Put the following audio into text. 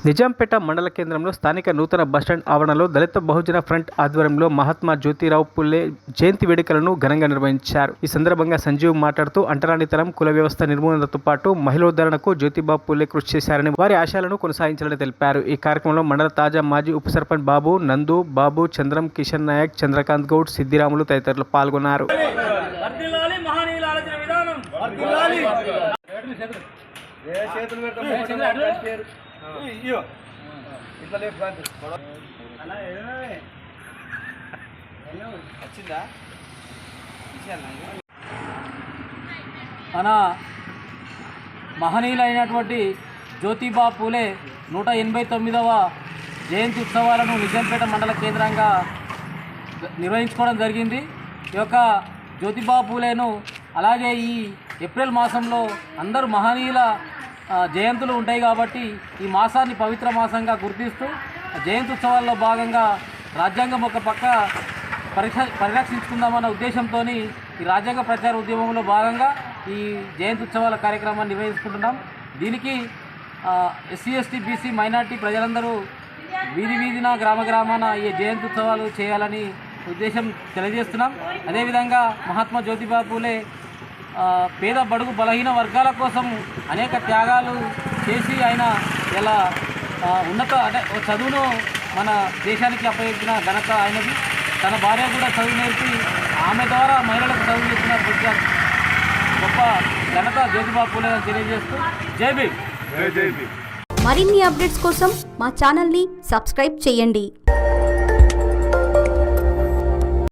నిజాంపేట మండల కేంద్రంలో స్థానిక నూతన బస్టాండ్ ఆవరణలో దళిత బహుజన ఫ్రంట్ ఆధ్వర్యంలో మహాత్మా జ్యోతిరావు పుల్లే జయంతి వేడుకలను ఘనంగా నిర్వహించారు. ఈ సందర్భంగా సంజీవ్ మాట్లాడుతూ అంటరానితనం, కుల వ్యవస్థ నిర్మూలనతో పాటు మహిళోద్ధరణకు జ్యోతిబా పుల్లే కృషి చేశారని, వారి ఆశయాలను కొనసాగించాలని తెలిపారు. ఈ కార్యక్రమంలో మండల తాజా మాజీ ఉప సర్పంచ్ బాబు, నందు, బాబు, చంద్రం, కిషన్ నాయక్, చంద్రకాంత్ గౌడ్, సిద్దిరాములు తదితరులు పాల్గొన్నారు. మన మహనీయులైనటువంటి జ్యోతిబా పూలే 189వ జయంతి ఉత్సవాలను నిజాంపేట మండల కేంద్రంగా నిర్వహించుకోవడం జరిగింది. ఈ యొక్క జ్యోతిబా పూలేను అలాగే ఈ ఏప్రిల్ మాసంలో అందరూ మహనీయుల జయంతులు ఉంటాయి కాబట్టి ఈ మాసాన్ని పవిత్ర మాసంగా గుర్తిస్తూ జయంతి ఉత్సవాల్లో భాగంగా రాజ్యాంగం ఒక పక్క పరిరక్షించుకుందామన్న ఉద్దేశంతో ఈ రాజ్యాంగ ప్రచార ఉద్యమంలో భాగంగా ఈ జయంతి ఉత్సవాల కార్యక్రమాన్ని నిర్వహించుకుంటున్నాం. దీనికి ఎస్సీ, ఎస్టీ, బీసీ, మైనార్టీ ప్రజలందరూ వీధిన గ్రామాన ఈ జయంతి ఉత్సవాలు చేయాలని ఉద్దేశం తెలియజేస్తున్నాం. అదేవిధంగా మహాత్మా జ్యోతిబా పూలే పేద బడుగు బలహీన వర్గాల కోసం అనేక త్యాగాలు చేసి ఆయన ఇలా ఉన్నత చదువును మన దేశానికి అప్పగించిన ఘనత ఆయనది. తన భార్య కూడా చదువు నేర్పి ఆమె ద్వారా మహిళలకు చదువు చెప్పిన గొప్ప ఘనత జ్యోతిబా పూలే అని తెలియజేస్తూ జై భీమ్. మరిన్ని అప్డేట్స్ కోసం మా ఛానల్ని సబ్స్క్రైబ్ చేయండి.